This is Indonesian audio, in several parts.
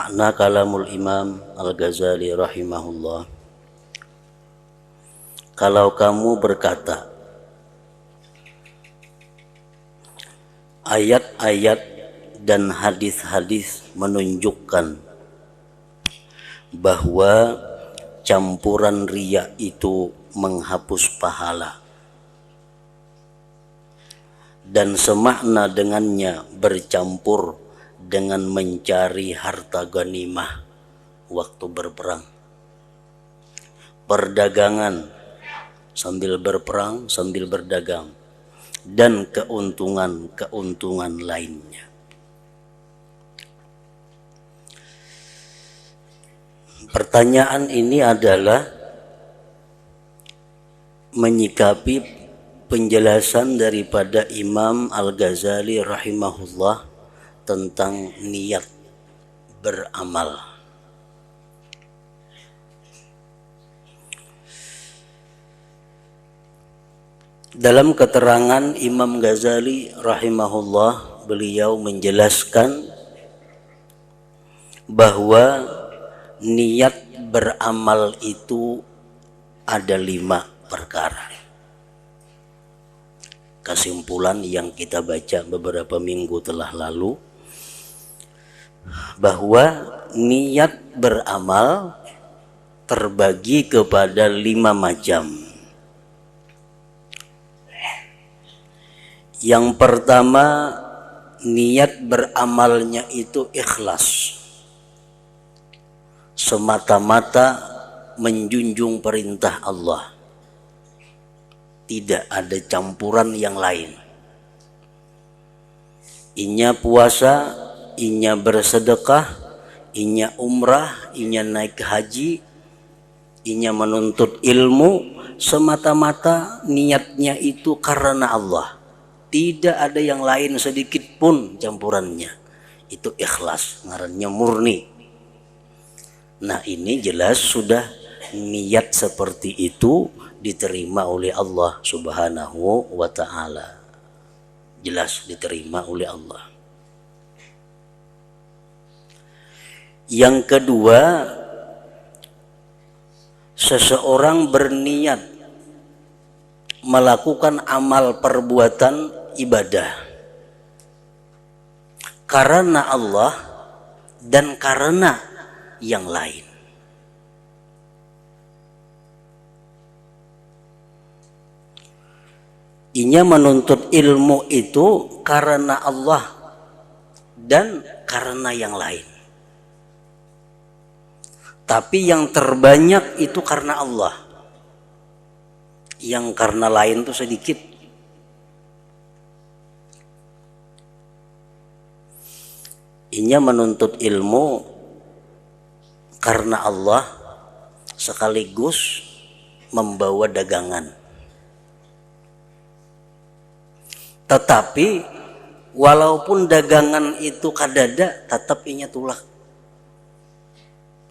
Makna kalamul Imam Al-Ghazali rahimahullah, kalau kamu berkata ayat-ayat dan hadis-hadis menunjukkan bahwa campuran riya itu menghapus pahala dan semakna dengannya bercampur dengan mencari harta ghanimah waktu berperang, perdagangan sambil berperang sambil berdagang, dan keuntungan-keuntungan lainnya. Pertanyaan ini adalah menyikapi penjelasan daripada Imam Al-Ghazali rahimahullah tentang niat beramal. Dalam keterangan Imam Ghazali rahimahullah, beliau menjelaskan bahwa niat beramal itu ada 5 perkara. Kesimpulan yang kita baca beberapa minggu telah lalu, bahwa niat beramal terbagi kepada 5 macam. Yang pertama, niat beramalnya itu ikhlas, semata-mata menjunjung perintah Allah, tidak ada campuran yang lain. Inya puasa, inya bersedekah, inya umrah, inya naik haji, inya menuntut ilmu, semata-mata niatnya itu karena Allah, tidak ada yang lain sedikit pun campurannya. Itu ikhlas, ngarannya murni. Nah, ini jelas sudah niat seperti itu diterima oleh Allah Subhanahu wa ta'ala. Jelas diterima oleh Allah. Yang kedua, seseorang berniat melakukan amal perbuatan ibadah karena Allah dan karena yang lain. Inya menuntut ilmu itu karena Allah dan karena yang lain. Tapi yang terbanyak itu karena Allah. Yang karena lain itu sedikit. Inya menuntut ilmu karena Allah sekaligus membawa dagangan. Tetapi walaupun dagangan itu kadada, tetap inya tulak,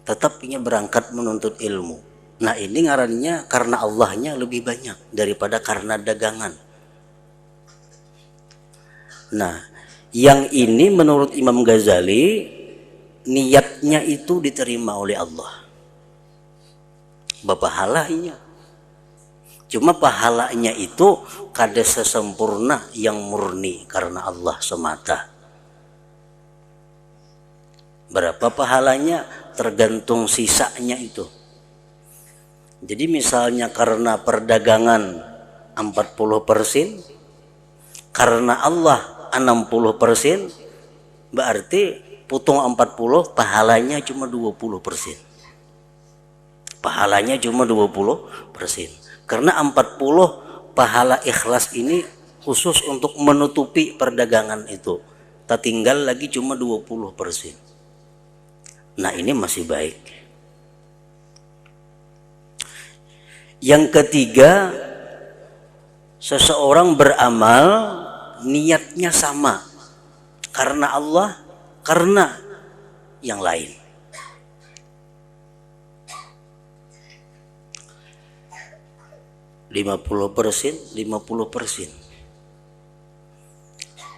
tetap inya berangkat menuntut ilmu. Nah, ini ngarannya karena Allahnya lebih banyak daripada karena dagangan. Nah, yang ini menurut Imam Ghazali niatnya itu diterima oleh Allah, pahalanya. Cuma pahalanya itu kada sesempurna yang murni karena Allah semata. Berapa pahalanya tergantung sisanya itu. Jadi misalnya karena perdagangan 40%, karena Allah 60%, berarti putung 40, pahalanya cuma 20%. Pahalanya cuma 20%. Karena 40 pahala ikhlas ini khusus untuk menutupi perdagangan itu. Tak tinggal lagi cuma 20%. Nah, ini masih baik. Yang ketiga, seseorang beramal niatnya sama karena Allah, karena yang lain. (50%, 50%).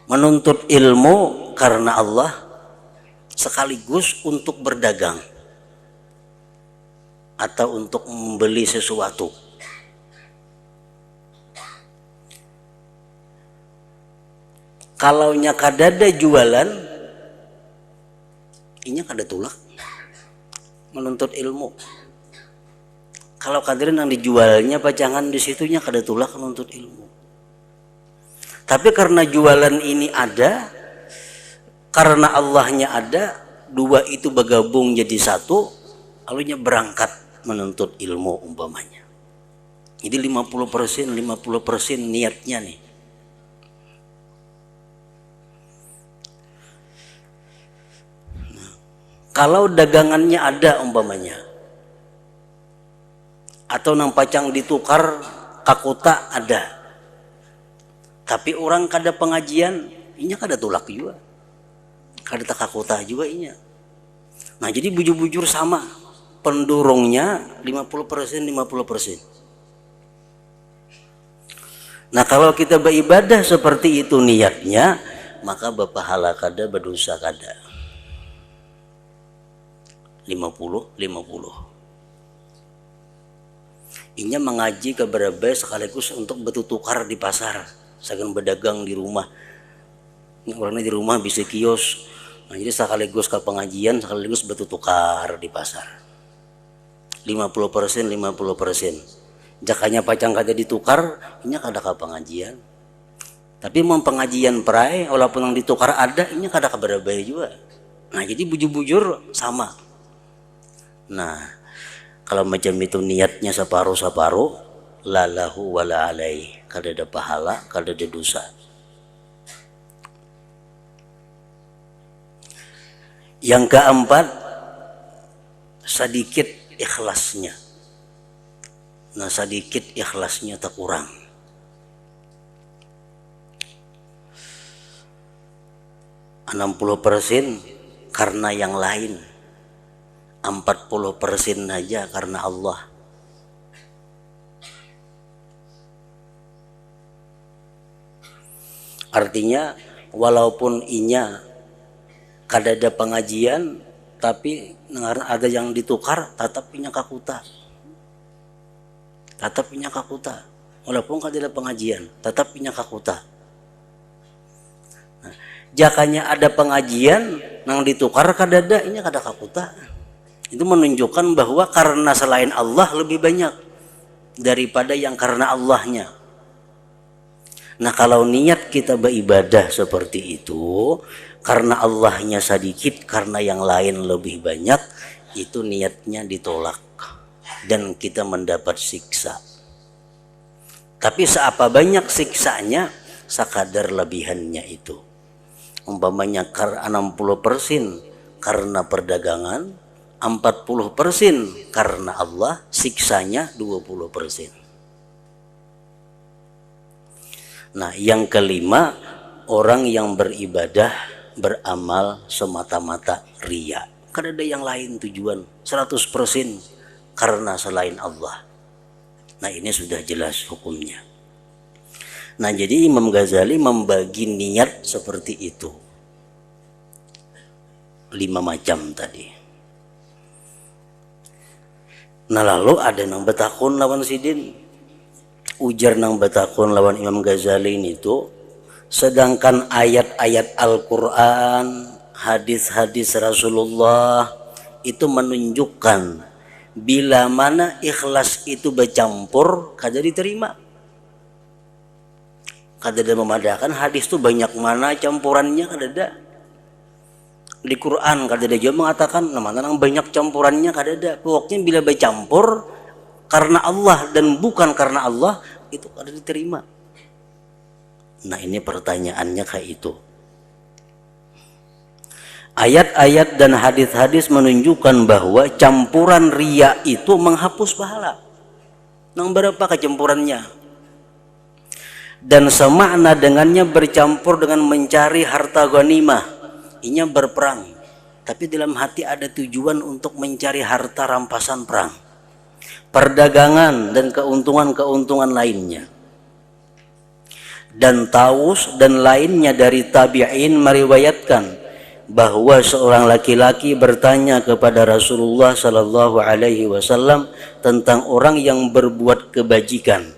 Menuntut ilmu karena Allah sekaligus untuk berdagang atau untuk membeli sesuatu. Kalau nya kadada jualan, inya kada tulak menuntut ilmu. Kalau kadirin yang dijualnya pacangan di situnya kada tulak menuntut ilmu. Tapi karena jualan ini ada, karena Allahnya ada, dua itu bergabung jadi satu, lalunya berangkat menuntut ilmu umpamanya. Jadi 50% niatnya nih. Nah, kalau dagangannya ada umpamanya, atau nang pacang ditukar kakuta ada, tapi orang kada pengajian, inya kada tulak juga, kada takakuta juga inya. Nah jadi bujur-bujur sama, pendorongnya 50%. Nah kalau kita beribadah seperti itu niatnya, maka berpahala kada, berdosa kada. 50. Inya mengaji ke berbagai sekaligus untuk bertukar di pasar, saking berdagang di rumah. Orangnya di rumah bisa kios. Nah, jadi sekaligus ke pengajian, sekaligus bertukar di pasar. 50%. Jakanya pacang kada ditukar, ini kada ke pengajian. Tapi mau pengajian perai, walaupun yang ditukar ada, ini kada ke berbagai juga. Nah, jadi bujur-bujur sama. Nah, kalau macam itu niatnya separuh-separuh, la lahu wa la alai, kada ada pahala, kada ada dosa. Yang keempat, sedikit ikhlasnya. Nah, sedikit ikhlasnya tak kurang. %60 karena yang lain, 40% aja karena Allah. Artinya walaupun inya kada ada pengajian, tapi ada yang ditukar, tetap inya kakuta. Walaupun kada ada pengajian, tetap inya kakuta. Nah, jakanya ada pengajian, nang ditukar kada ada, inya kada kakuta. Itu menunjukkan bahwa karena selain Allah lebih banyak daripada yang karena Allahnya. Nah kalau niat kita beribadah seperti itu, karena Allahnya sedikit, karena yang lain lebih banyak, itu niatnya ditolak dan kita mendapat siksa. Tapi seapa banyak siksanya, sekadar lebihannya itu. Umpamanya 60% karena perdagangan, 40% karena Allah, siksanya 20%. Nah yang kelima, orang yang beribadah, beramal semata-mata riya. Kada ada yang lain tujuan, 100% karena selain Allah. Nah ini sudah jelas hukumnya. Nah jadi Imam Ghazali membagi niat seperti itu, 5 macam tadi. Nah lalu ada nang betakun lawan sidin, ujar nang betakun lawan Imam Ghazali ini tuh, sedangkan ayat-ayat Al-Quran, hadis-hadis Rasulullah itu menunjukkan bila mana ikhlas itu bercampur kada diterima. Kada ada memadakan hadis itu banyak mana campurannya, kada ada. Di Quran kada ada juga mengatakan mana nang banyak campurannya, kada ada. Pokoknya bila bercampur karena Allah dan bukan karena Allah, itu kada diterima. Nah ini pertanyaannya kayak itu. Ayat-ayat dan hadis-hadis menunjukkan bahwa campuran riya itu menghapus pahala. Nang berapa kecampurannya? Dan semakna dengannya bercampur dengan mencari harta ghanimah. Inya berperang, tapi dalam hati ada tujuan untuk mencari harta rampasan perang, perdagangan dan keuntungan-keuntungan lainnya. Dan Taus dan lainnya dari tabi'in meriwayatkan bahwa seorang laki-laki bertanya kepada Rasulullah sallallahu alaihi wasallam tentang orang yang berbuat kebajikan,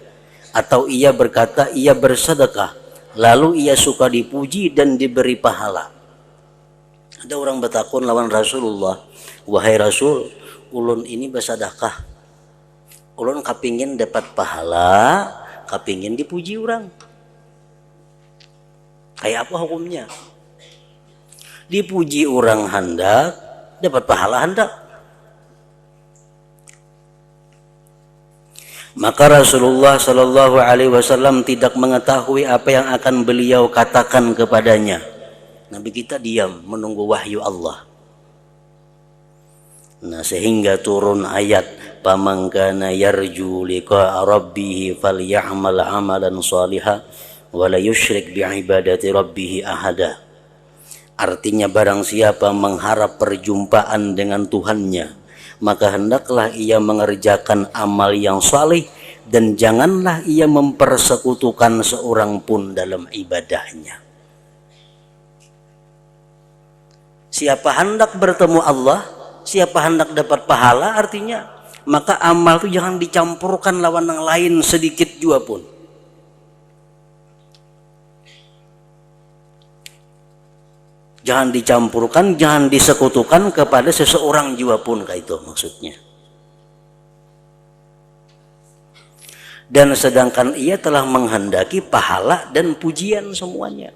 atau ia berkata ia bersedekah lalu ia suka dipuji dan diberi pahala. Ada orang bertakun lawan Rasulullah, wahai Rasul, ulun ini bersedekah, ulun kapingin dapat pahala, kapingin dipuji orang, kayak apa hukumnya? Dipuji orang hendak, dapat pahala hendak. Maka Rasulullah Shallallahu Alaihi Wasallam tidak mengetahui apa yang akan beliau katakan kepadanya. Nabi kita diam menunggu wahyu Allah. Nah, sehingga turun ayat faman kana yarju liqa'a rabbih falyamal amalan shalihan wa la yusyrik bi ibadati rabbih ahada. Artinya barang siapa mengharap perjumpaan dengan Tuhannya, maka hendaklah ia mengerjakan amal yang saleh dan janganlah ia mempersekutukan seorang pun dalam ibadahnya. Siapa hendak bertemu Allah, siapa hendak dapat pahala, artinya maka amal itu jangan dicampurkan lawan yang lain sedikit juga pun. Jangan dicampurkan, jangan disekutukan kepada seseorang juga pun, kayak itu maksudnya. Dan sedangkan ia telah menghendaki pahala dan pujian semuanya.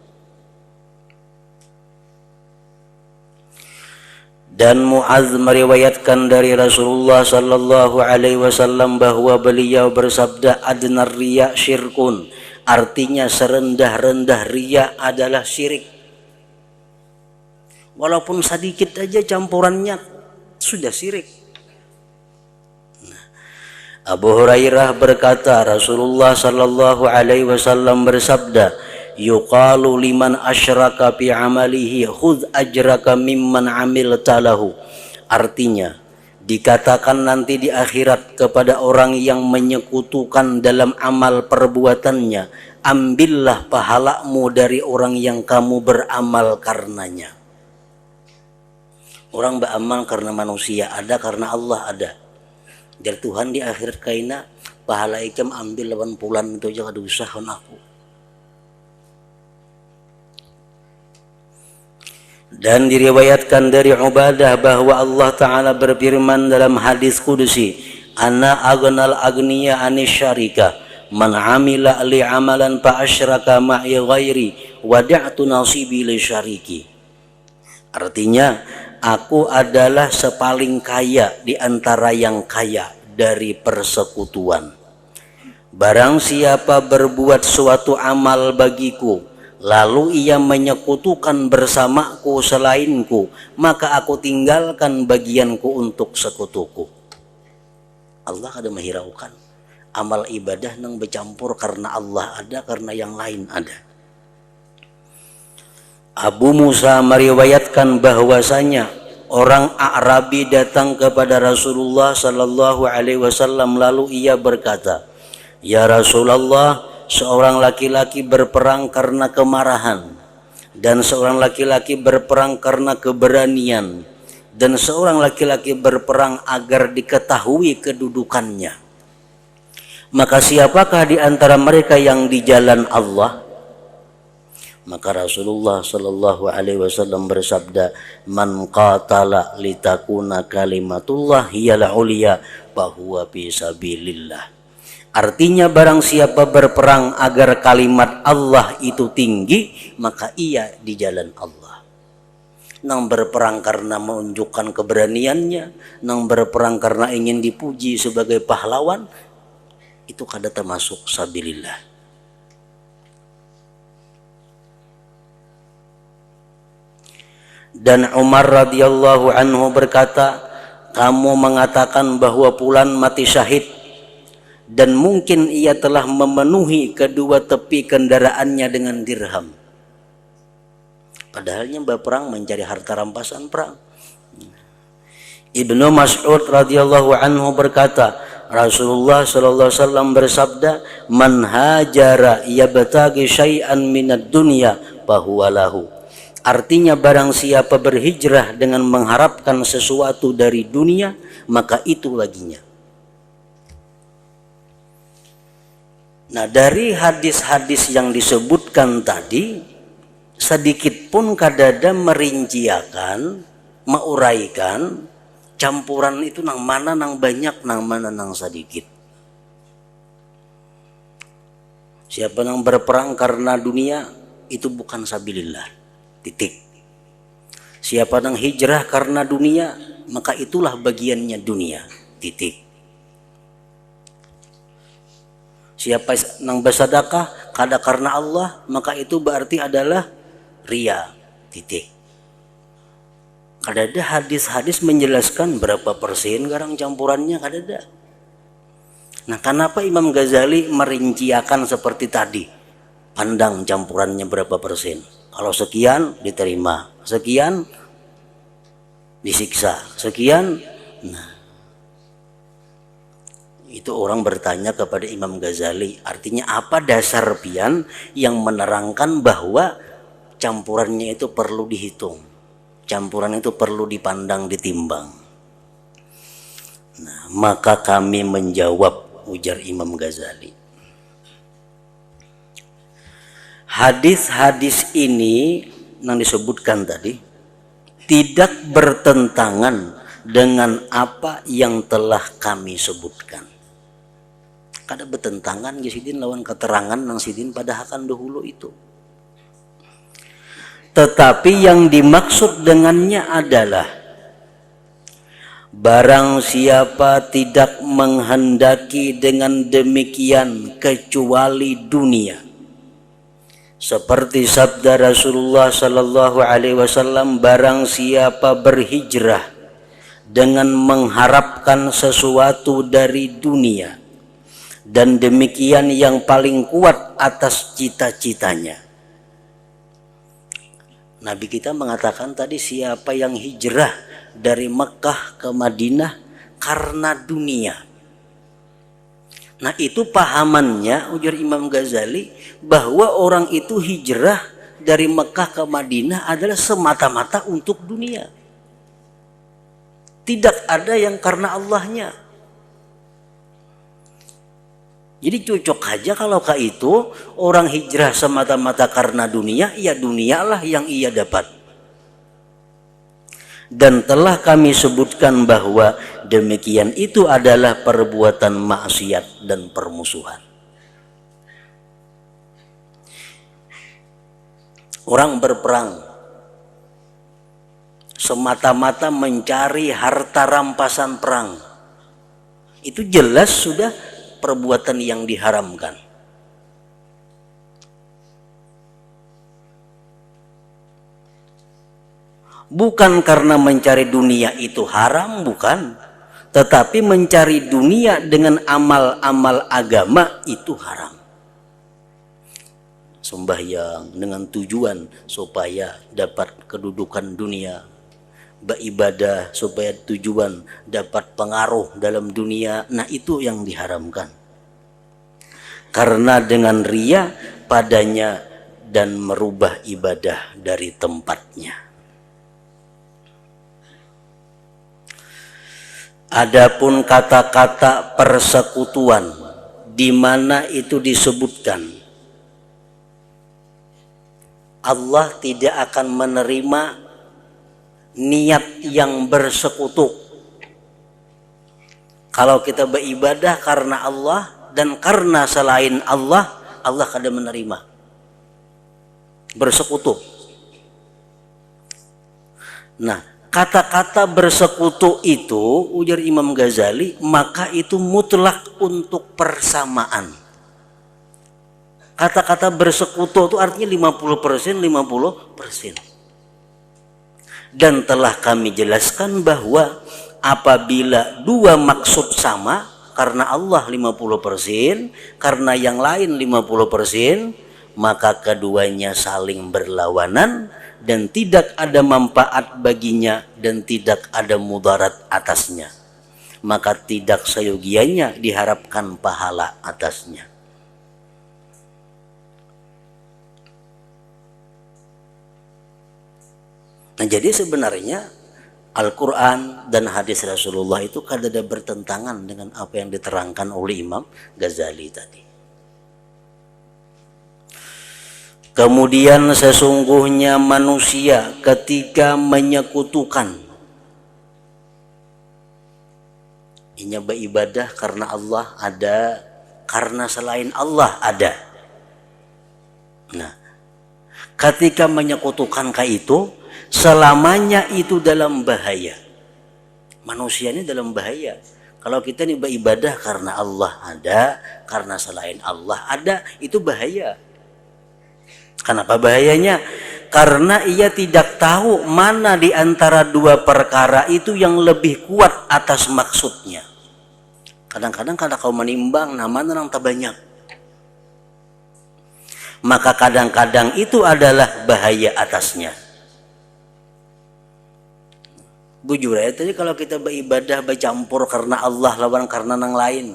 Dan Mu'adz meriwayatkan dari Rasulullah sallallahu alaihi wasallam bahwa beliau bersabda, adnar riya syirkun, artinya serendah-rendah riya adalah syirik. Walaupun sedikit aja campurannya sudah syirik. Abu Hurairah berkata, Rasulullah sallallahu alaihi wasallam bersabda, yuqalu liman asyraka bi amalihi khudh ajraka mimman amilta lahu. Artinya, dikatakan nanti di akhirat kepada orang yang menyekutukan dalam amal perbuatannya, ambillah pahalamu dari orang yang kamu beramal karenanya. Orang beramal karena manusia ada, karena Allah ada. Dari Tuhan di akhirat kaina pahala ikam ambil lawan pulan itu aja kada usah aku. Dan diriwayatkan dari Ubadah bahwa Allah Ta'ala berfirman dalam hadis kudusi, ana aghnal agniya anisyarika man amila li amalan fa asyraka ma'i ghairi wada'tu nasibi li syariki. Artinya, aku adalah sepaling kaya di antara yang kaya dari persekutuan. Barang siapa berbuat suatu amal bagiku, lalu ia menyekutukan bersamaku selainku, maka aku tinggalkan bagianku untuk sekutuku. Allah kada menghiraukan amal ibadah nang bercampur karena Allah ada, karena yang lain ada. Abu Musa meriwayatkan bahwasanya orang A'rabi datang kepada Rasulullah sallallahu alaihi wasallam, lalu ia berkata, "Ya Rasulullah, seorang laki-laki berperang karena kemarahan, dan seorang laki-laki berperang karena keberanian, dan seorang laki-laki berperang agar diketahui kedudukannya. Maka siapakah di antara mereka yang di jalan Allah?" Maka Rasulullah sallallahu alaihi wasallam bersabda, "Man qatala litakuna kalimatullah hiyal uliya fahuwa fi sabilillah." Artinya barang siapa berperang agar kalimat Allah itu tinggi, maka ia di jalan Allah. Nang berperang karena menunjukkan keberaniannya, nang berperang karena ingin dipuji sebagai pahlawan, itu kada termasuk sabilillah. Dan Umar radhiyallahu anhu berkata, kamu mengatakan bahwa fulan mati syahid, dan mungkin ia telah memenuhi kedua tepi kendaraannya dengan dirham. Padahalnya berperang mencari harta rampasan perang. Ibnu Mas'ud radhiyallahu anhu berkata, Rasulullah sallallahu alaihi wasallam bersabda, "Man hajara yabtaghi syai'an minad dunya fahuwa lahu." Artinya barang siapa berhijrah dengan mengharapkan sesuatu dari dunia, maka itu baginya. Nah, dari hadis-hadis yang disebutkan tadi, sedikit pun kadada merinciakan, meuraikan campuran itu nang mana nang banyak, nang mana nang sedikit. Siapa yang berperang karena dunia, itu bukan sabilillah. Titik. Siapa yang hijrah karena dunia, maka itulah bagiannya dunia. Titik. Siapa yang bersedekah kada karena Allah, maka itu berarti adalah ria. Titik. Kada ada hadis-hadis menjelaskan berapa persen garang campurannya, kada ada. Nah, kenapa Imam Ghazali merinciakan seperti tadi? Pandang campurannya berapa persen. Kalau sekian diterima, sekian disiksa, sekian. Nah, itu orang bertanya kepada Imam Ghazali, artinya apa dasar pian yang menerangkan bahwa campurannya itu perlu dihitung, campuran itu perlu dipandang, ditimbang. Nah, maka kami menjawab, ujar Imam Ghazali, hadis-hadis ini yang disebutkan tadi tidak bertentangan dengan apa yang telah kami sebutkan. Kada bertentangan Sidin lawan keterangan nang Sidin pada akan dahulu itu. Tetapi yang dimaksud dengannya adalah barang siapa tidak menghendaki dengan demikian kecuali dunia. Seperti sabda Rasulullah sallallahu alaihi wasallam, barang siapa berhijrah dengan mengharapkan sesuatu dari dunia, dan demikian yang paling kuat atas cita-citanya. Nabi kita mengatakan tadi, siapa yang hijrah dari Mekah ke Madinah karena dunia. Nah, itu pahamannya, ujar Imam Ghazali, bahwa orang itu hijrah dari Mekah ke Madinah adalah semata-mata untuk dunia. Tidak ada yang karena Allahnya. Jadi cocok aja kalau kayak itu orang hijrah semata-mata karena dunia, ya dunialah yang ia dapat. Dan telah kami sebutkan bahwa demikian itu adalah perbuatan maksiat dan permusuhan. Orang berperang semata-mata mencari harta rampasan perang, itu jelas sudah perbuatan yang diharamkan. Bukan karena mencari dunia itu haram, bukan. Tetapi mencari dunia dengan amal-amal agama itu haram. Sembahyang dengan tujuan supaya dapat kedudukan dunia, beribadah supaya tujuan dapat pengaruh dalam dunia, nah itu yang diharamkan. Karena dengan riya padanya dan merubah ibadah dari tempatnya. Adapun kata-kata persekutuan di mana itu disebutkan Allah tidak akan menerima niat yang bersekutu. Kalau kita beribadah karena Allah dan karena selain Allah, Allah kada menerima. Bersekutu. Nah, kata-kata bersekutu itu, ujar Imam Ghazali, maka itu mutlak untuk persamaan. Kata-kata bersekutu itu artinya 50%, 50%. Dan telah kami jelaskan bahwa apabila dua maksud sama, karena Allah 50%, karena yang lain 50%, maka keduanya saling berlawanan dan tidak ada manfaat baginya dan tidak ada mudarat atasnya, maka tidak seyogianya diharapkan pahala atasnya. Nah, jadi sebenarnya Al-Quran dan hadis Rasulullah itu kadang bertentangan dengan apa yang diterangkan oleh Imam Ghazali tadi. Kemudian sesungguhnya manusia ketika menyekutukan inya beribadah karena Allah ada, karena selain Allah ada. Nah, ketika menyekutukan itu, selamanya itu dalam bahaya. Manusia ini dalam bahaya. Kalau kita ini beribadah karena Allah ada, karena selain Allah ada, itu bahaya. Kenapa bahayanya? Karena ia tidak tahu mana di antara dua perkara itu yang lebih kuat atas maksudnya. Kadang-kadang kalau kau menimbang, nah mana yang terbanyak, maka kadang-kadang itu adalah bahaya atasnya. Bujur ya, tadi kalau kita beribadah bercampur karena Allah lawan karena yang lain.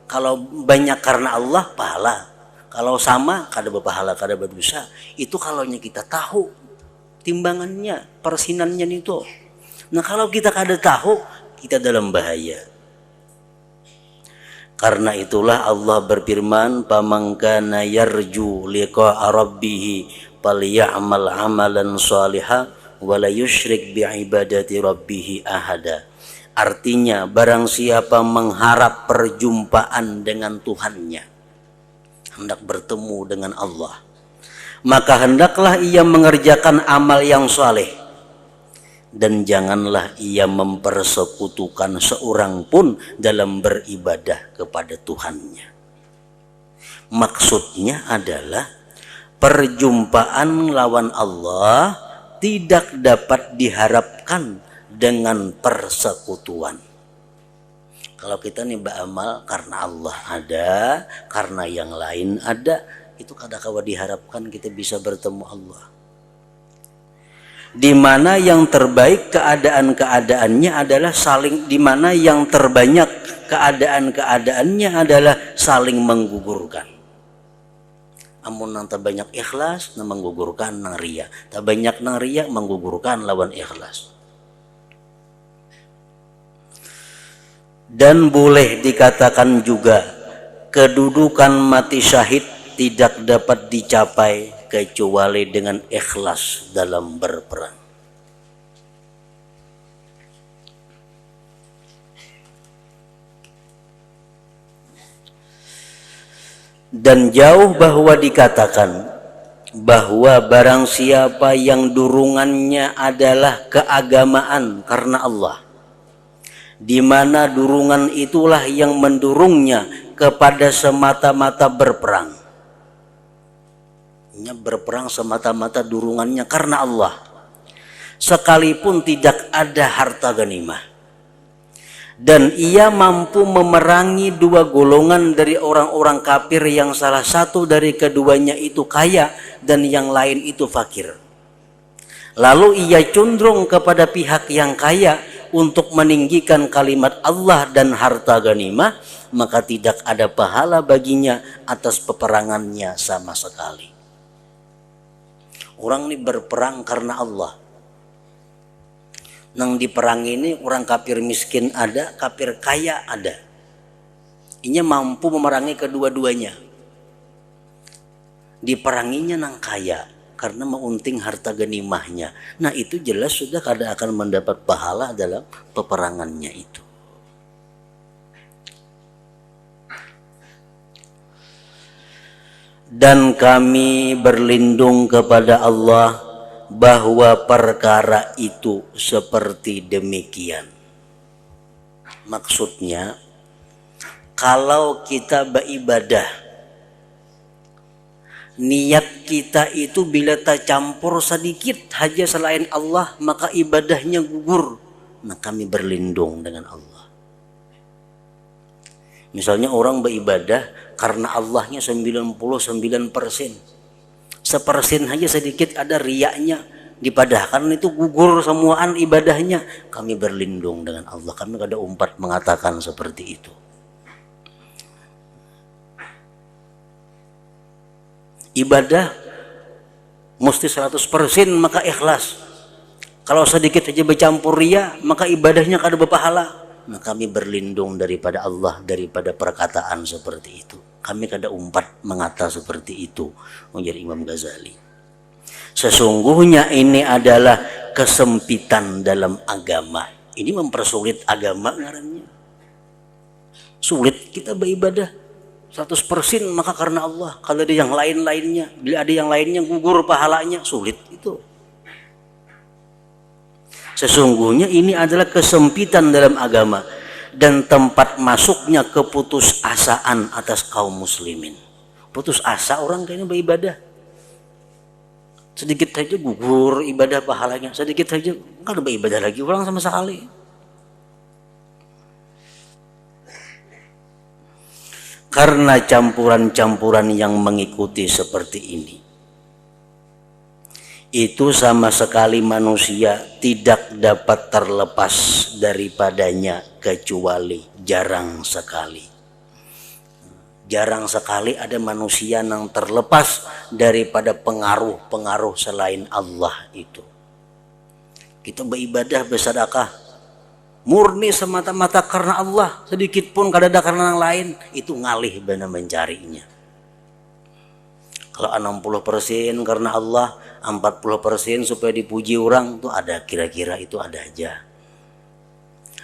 Kalau banyak karena Allah, pahala. Kalau sama, kada berpahala, kada berdosa. Itu kalaunya kita tahu timbangannya, persinannya itu. Nah, kalau kita kada tahu, kita dalam bahaya. Karena itulah Allah berfirman, "Faman kana yarju liqa'a rabbih falyamal 'amalan shalihan wa la yusyrik bi'ibadati rabbih ahada." Artinya, barang siapa mengharap perjumpaan dengan Tuhannya, hendak bertemu dengan Allah, maka hendaklah ia mengerjakan amal yang saleh, dan janganlah ia mempersekutukan seorang pun dalam beribadah kepada Tuhannya. Maksudnya adalah perjumpaan lawan Allah tidak dapat diharapkan dengan persekutuan. Kalau kita nih beramal karena Allah ada, karena yang lain ada, itu kadang-kadang diharapkan kita bisa bertemu Allah. Di mana yang terbaik keadaan-keadaannya adalah saling, di mana yang terbanyak keadaan-keadaannya adalah saling menggugurkan. Amun nang terbanyak ikhlas, nang menggugurkan nang ria. Terbanyak nang ria, menggugurkan lawan ikhlas. Dan boleh dikatakan juga, kedudukan mati syahid tidak dapat dicapai kecuali dengan ikhlas dalam berperang. Dan jauh bahwa dikatakan bahwa barang siapa yang durungannya adalah keagamaan karena Allah, di mana durungan itulah yang mendurungnya kepada semata-mata berperang. Berperang semata-mata durungannya karena Allah, sekalipun tidak ada harta ghanimah, dan ia mampu memerangi dua golongan dari orang-orang kafir yang salah satu dari keduanya itu kaya dan yang lain itu fakir. Lalu ia condong kepada pihak yang kaya untuk meninggikan kalimat Allah dan harta ghanimah, maka tidak ada pahala baginya atas peperangannya sama sekali. Orang ini berperang karena Allah. Nang diperang ini orang kafir miskin ada, kafir kaya ada. Inya mampu memerangi kedua-duanya. Diperanginya nang kaya karena mengunting harta ghanimahnya. Nah, itu jelas sudah kada akan mendapat pahala dalam peperangannya itu. Dan kami berlindung kepada Allah bahwa perkara itu seperti demikian. Maksudnya, kalau kita beribadah, niat kita itu bila tercampur sedikit saja selain Allah, maka ibadahnya gugur. Nah, kami berlindung dengan Allah. Misalnya orang beribadah karena Allahnya 99%. 1% saja sedikit ada riaknya, dipadahkan itu gugur semuaan ibadahnya. Kami berlindung dengan Allah. Kami kada umpat mengatakan seperti itu. Ibadah mesti 100% maka ikhlas. Kalau sedikit saja bercampur ria, maka ibadahnya kada berpahala. Nah, kami berlindung daripada Allah, daripada perkataan seperti itu. Kami kada umpat mengata seperti itu, menjadi Imam Ghazali. Sesungguhnya ini adalah kesempitan dalam agama. Ini mempersulit agama ngarannya. Sulit kita beribadah 100% maka karena Allah. Kalau ada yang lain-lainnya, bila ada yang lainnya gugur pahalanya, sulit itu. Sesungguhnya ini adalah kesempitan dalam agama dan tempat masuknya keputusasaan atas kaum muslimin. Putus asa orang kayaknya beribadah. Sedikit saja gugur ibadah pahalanya, sedikit saja nggak ada beribadah lagi orang sama sekali. Karena campuran-campuran yang mengikuti seperti ini, itu sama sekali manusia tidak dapat terlepas daripadanya kecuali jarang sekali. Jarang sekali ada manusia yang terlepas daripada pengaruh-pengaruh selain Allah itu. Kita beribadah, bersedekah murni semata-mata karena Allah, sedikit pun kada ada karena yang lain, itu ngalih benar mencarinya. Kalau 60% karena Allah, 40% supaya dipuji orang, tuh ada, kira-kira itu ada aja.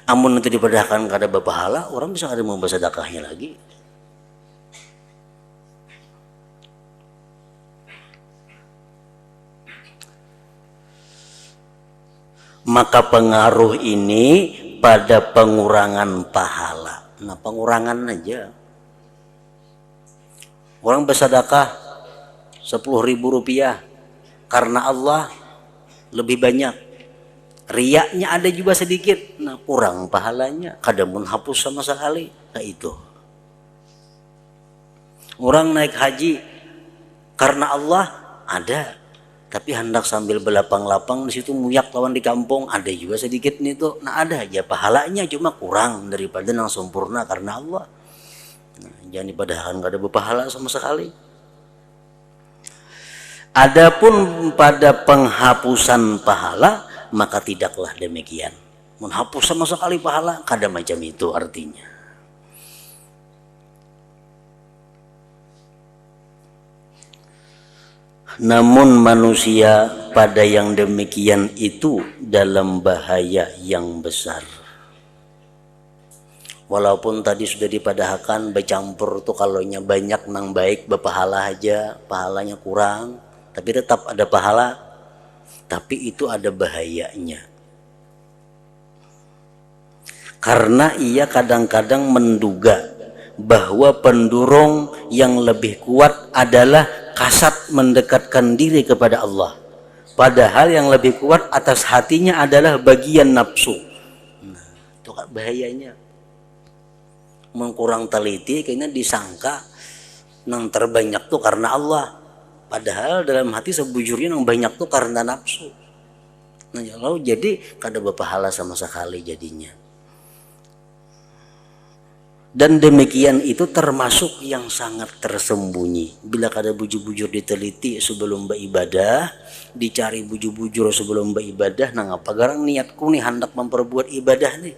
Amun nanti dipadahkan kada berpahala, orang bisa ada mau bersedekahnya lagi. Maka pengaruh ini pada pengurangan pahala. Nah, pengurangan aja. Orang bersedekah 10.000 rupiah karena Allah lebih banyak. Riaknya ada juga sedikit. Nah, kurang pahalanya. Kada menghapus sama sekali. Nah, itu. Orang naik haji karena Allah ada. Tapi hendak sambil berlapang-lapang di situ muyak lawan di kampung, ada juga sedikit nih tuh. Nah, ada aja pahalanya, cuma kurang daripada yang sempurna karena Allah. Nah, jangan dipadahkan gak ada berpahala sama sekali. Adapun pada penghapusan pahala, maka tidaklah demikian. Menghapus sama sekali pahala, kada macam itu artinya. Namun manusia pada yang demikian itu dalam bahaya yang besar. Walaupun tadi sudah dipadahkan bercampur tuh kalaunya banyak nang baik berpahala aja, pahalanya kurang, tapi tetap ada pahala. Tapi itu ada bahayanya. Karena ia kadang-kadang menduga bahwa pendorong yang lebih kuat adalah kasat mendekatkan diri kepada Allah. Padahal yang lebih kuat atas hatinya adalah bagian nafsu. Nah, itu kan bahayanya. Mengkurang teliti kayaknya disangka yang terbanyak tuh karena Allah. Padahal dalam hati sebujurnya yang banyak tuh karena nafsu. Nah, lalu jadi kada berpahala sama sekali jadinya. Dan demikian itu termasuk yang sangat tersembunyi. Bila kada bujur-bujur diteliti sebelum beribadah, dicari bujur-bujur sebelum beribadah, nah ngapa garang niatku nih hendak memperbuat ibadah nih.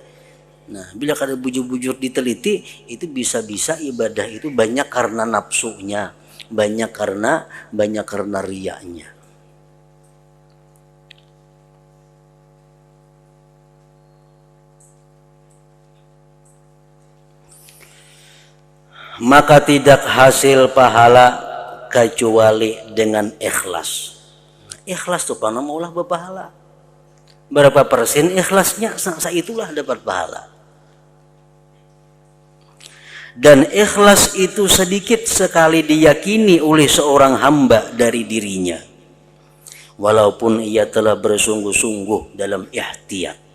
Nah, bila kada bujur-bujur diteliti, itu bisa-bisa ibadah itu banyak karena nafsunya, banyak karena riyanya. Maka tidak hasil pahala kecuali dengan ikhlas. Ikhlas tuh pana maulah berpahala. Berapa persen ikhlasnya, itulah dapat pahala. Dan ikhlas itu sedikit sekali diyakini oleh seorang hamba dari dirinya, walaupun ia telah bersungguh-sungguh dalam ihtiyat.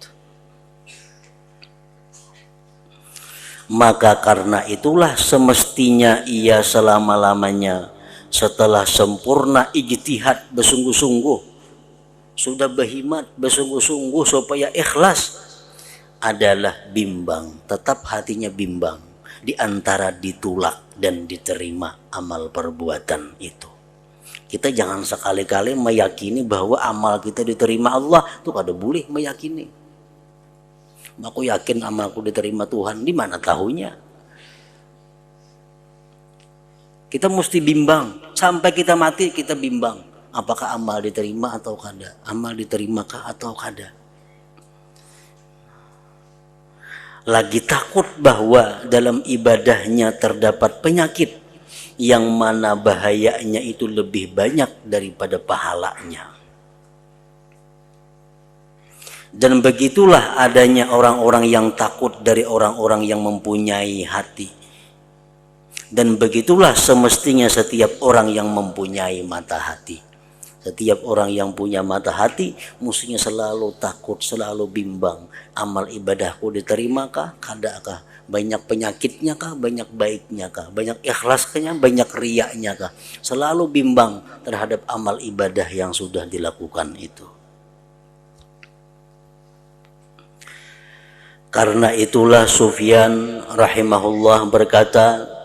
Maka karena itulah semestinya ia selama-lamanya setelah sempurna ijtihad bersungguh-sungguh, sudah berhimat bersungguh-sungguh supaya ikhlas, adalah bimbang, tetap hatinya bimbang di antara ditolak dan diterima amal perbuatan itu. Kita jangan sekali-kali meyakini bahwa amal kita diterima Allah. Tuh kada boleh meyakini. Aku yakin amalku diterima Tuhan. Di mana tahunya? Kita mesti bimbang. Sampai kita mati kita bimbang. Apakah amal diterima atau kada? Amal diterimakah atau kada? Lagi takut bahwa dalam ibadahnya terdapat penyakit yang mana bahayanya itu lebih banyak daripada pahalanya. Dan begitulah adanya orang-orang yang takut dari orang-orang yang mempunyai hati. Dan begitulah semestinya setiap orang yang mempunyai mata hati. Setiap orang yang punya mata hati mestinya selalu takut, selalu bimbang. Amal ibadahku diterimakah, kadakah? Banyak penyakitnya kah, banyak baiknya kah? Banyak ikhlasnya, banyak riyaknya kah? Selalu bimbang terhadap amal ibadah yang sudah dilakukan itu. Karena itulah Sufyan rahimahullah berkata,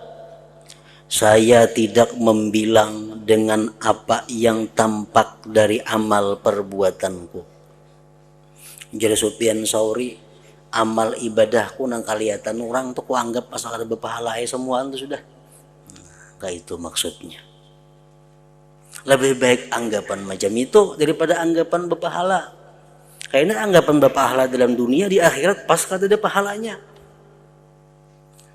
saya tidak membilang dengan apa yang tampak dari amal perbuatanku. Jadi Sufyan Tsauri, amal ibadahku nang kelihatan orang tuh kuanggap asal ada berpahala semua itu sudah. Kayak itu maksudnya. Lebih baik anggapan macam itu daripada anggapan berpahala. Karena anggapan berpahala dalam dunia, di akhirat pas kata ada pahalanya.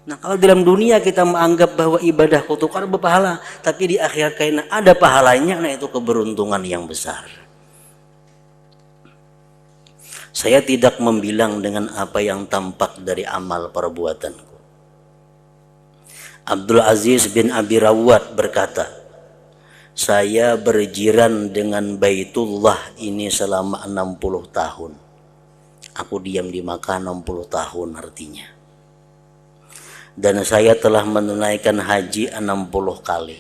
Nah kalau dalam dunia kita menganggap bahwa ibadahku itu karena berpahala, tapi di akhirat karena ada pahalanya, nah itu keberuntungan yang besar. Saya tidak membilang dengan apa yang tampak dari amal perbuatanku. Abdul Aziz bin Abi Rawat berkata, saya berjiran dengan Baitullah ini selama 60 tahun. Aku diam di Makkah 60 tahun artinya. Dan saya telah menunaikan haji 60 kali.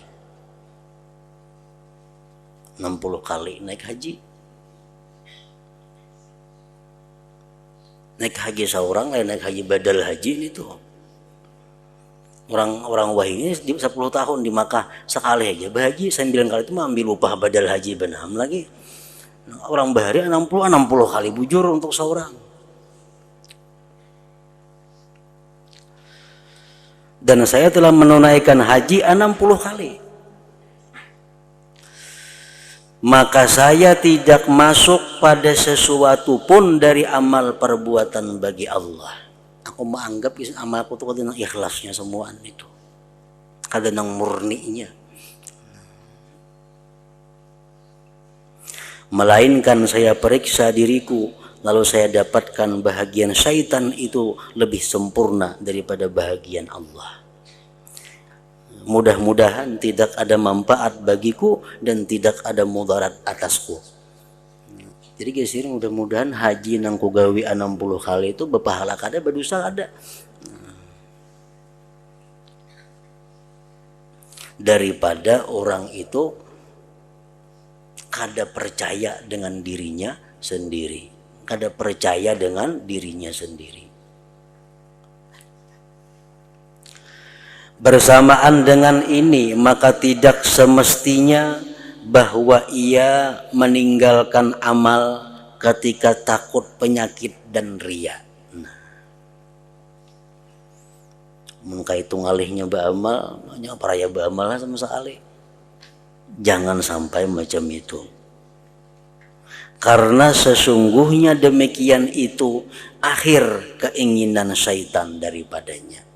60 kali naik haji. Naik haji seorang lain naik haji badal haji ini tuh. Orang wahini 10 tahun di Makkah sekali aja berhaji, 9 kali itu ambil upah badal haji benam lagi. Orang bahari 60 kali bujur untuk seorang. Dan saya telah menunaikan haji 60 kali. Maka saya tidak masuk pada sesuatu pun dari amal perbuatan bagi Allah. Aku menganggap amalku itu kadang ikhlasnya semuaan itu. Kadang murninya. Melainkan saya periksa diriku, lalu saya dapatkan bahagian syaitan itu lebih sempurna daripada bahagian Allah. Mudah-mudahan tidak ada manfaat bagiku dan tidak ada mudarat atasku. Jadi guys, mudah-mudahan haji nang ku gawi 60 kali itu berpahala kada, berdosa kada. Daripada orang itu kada percaya dengan dirinya sendiri. Kada percaya dengan dirinya sendiri. Bersamaan dengan ini, maka tidak semestinya bahwa ia meninggalkan amal ketika takut penyakit dan riya. Nah, mengka itu ngalihnya beramal, banyak peraya beramal sama sekali. Jangan sampai macam itu. Karena sesungguhnya demikian itu akhir keinginan syaitan daripadanya.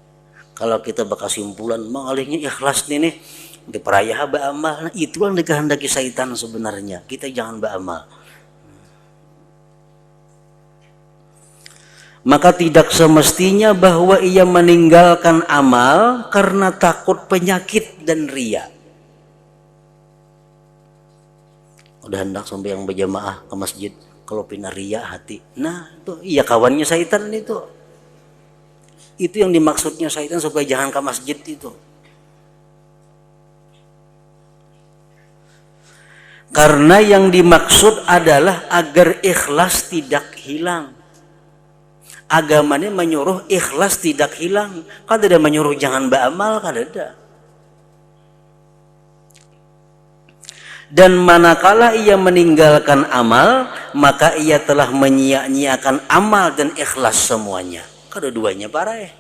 Kalau kita berkesimpulan mengalihnya ikhlas nih diperaya beramal, nah itu yang dikehendaki syaitan sebenarnya. Kita jangan beramal. Maka tidak semestinya bahwa ia meninggalkan amal karena takut penyakit dan riya. Udah hendak sampai yang berjamaah ke masjid, kalau pindah riya hati. Nah, itu iya kawannya syaitan itu. Itu yang dimaksudnya syaitan supaya jangan ke masjid itu. Karena yang dimaksud adalah agar ikhlas tidak hilang. Agamanya menyuruh ikhlas tidak hilang. Kan tidak menyuruh jangan beramal, kan ada. Dan manakala ia meninggalkan amal, maka ia telah menyia-nyiakan amal dan ikhlas semuanya. Kedua-duanya parah ya.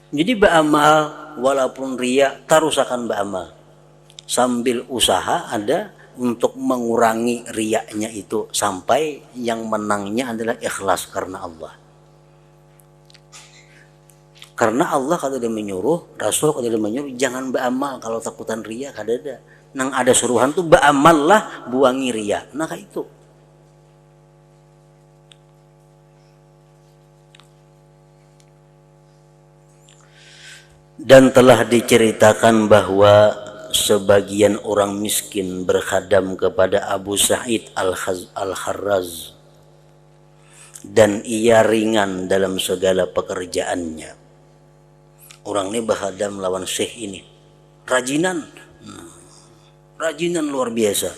Jadi beramal walaupun riya, terus akan beramal sambil usaha ada untuk mengurangi riyanya itu sampai yang menangnya adalah ikhlas karena Allah. Karena Allah kalau dia menyuruh, Rasul kalau dia menyuruh jangan beramal kalau takutan riya kadada. Nang ada suruhan tuh beramallah buangi riya. Nah kayak itu. Dan telah diceritakan bahwa sebagian orang miskin berkhadam kepada Abu Sa'id Al-Kharraz dan ia ringan dalam segala pekerjaannya. Orang ini berkhadam lawan syekh ini rajinan luar biasa.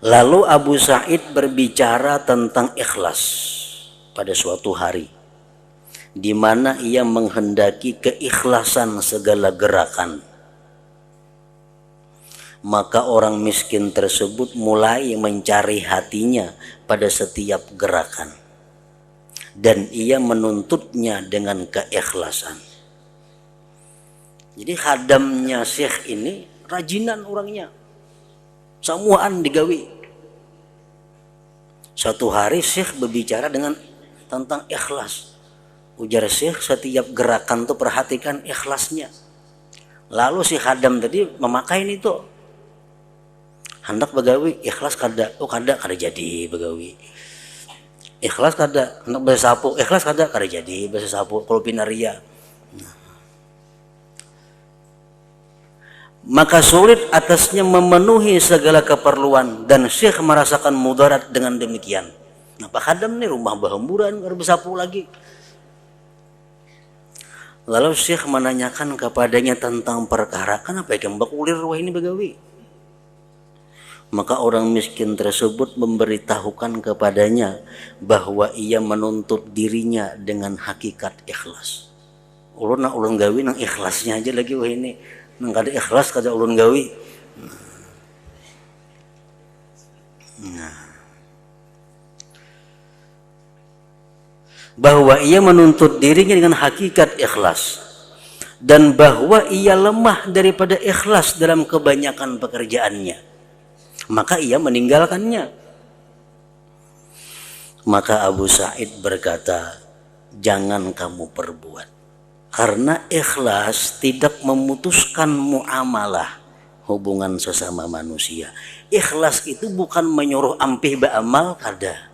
Lalu Abu Sa'id berbicara tentang ikhlas pada suatu hari, di mana ia menghendaki keikhlasan segala gerakan. Maka orang miskin tersebut mulai mencari hatinya pada setiap gerakan, dan ia menuntutnya dengan keikhlasan. Jadi khadamnya syekh ini rajinan orangnya, samuaan digawi. Satu hari syekh berbicara tentang ikhlas. Ujar syekh, setiap gerakan tuh perhatikan ikhlasnya. Lalu si khadam tadi memakai itu, hendak begawi ikhlas kada, kada jadi begawi. Ikhlas kada, hendak bersapu ikhlas kada jadi bersapu kalau pinaria. Maka sulit atasnya memenuhi segala keperluan dan syekh merasakan mudarat dengan demikian. Nah Pak khadam nih rumah bahemburan kada bersapu lagi. Lalu syekh menanyakan kepadanya tentang perkara, kenapa yang bakulir wah ini begawi? Maka orang miskin tersebut memberitahukan kepadanya bahwa ia menuntut dirinya dengan hakikat ikhlas. Ulun gawi nang ikhlasnya aja lagi wah ini, nang kada ikhlas kada ulun gawi. Nah. Bahwa ia menuntut dirinya dengan hakikat ikhlas dan bahwa ia lemah daripada ikhlas dalam kebanyakan pekerjaannya, maka ia meninggalkannya. Maka Abu Sa'id berkata, jangan kamu perbuat, karena ikhlas tidak memutuskan muamalah hubungan sesama manusia. Ikhlas itu bukan menyuruh ampih beramal kada.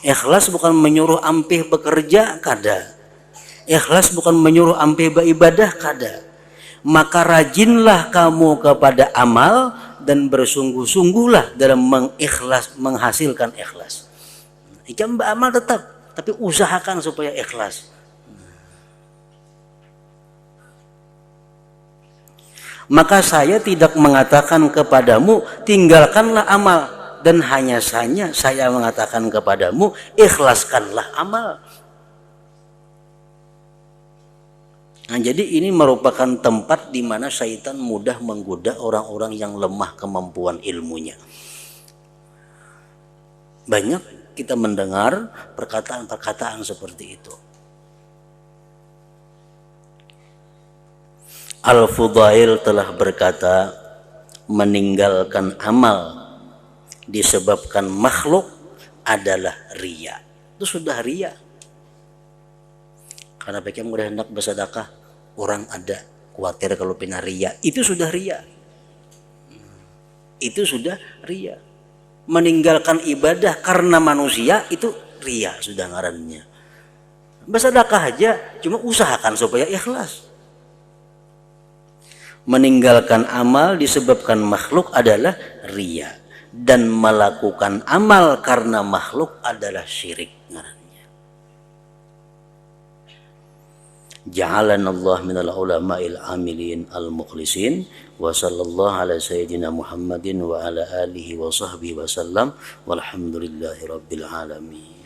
Ikhlas bukan menyuruh ampih bekerja kada. Ikhlas bukan menyuruh ampih beribadah kada. Maka rajinlah kamu kepada amal dan bersungguh-sungguhlah dalam menghasilkan ikhlas. Ikan beramal tetap, tapi usahakan supaya ikhlas. Maka saya tidak mengatakan kepadamu tinggalkanlah amal, dan hanya saja saya mengatakan kepadamu ikhlaskanlah amal. Nah, jadi ini merupakan tempat di mana syaitan mudah menggoda orang-orang yang lemah kemampuan ilmunya. Banyak kita mendengar perkataan-perkataan seperti itu. Al-Fudail telah berkata, meninggalkan amal disebabkan makhluk adalah riya. Itu sudah riya. Karena mereka mudah hendak bersedekah, orang ada khawatir kalau pina riya, itu sudah riya. Itu sudah riya. Meninggalkan ibadah karena manusia itu riya sudah ngarannya. Bersedekah aja cuma usahakan supaya ikhlas. Meninggalkan amal disebabkan makhluk adalah riya, dan melakukan amal karena makhluk adalah syirik ngarannya. Ja'alanallah minal ulama'il amilin al-mukhlisin wa sallallahu ala sayyidina Muhammadin wa ala alihi wa sahbihi wa sallam walhamdulillahi rabbil alamin.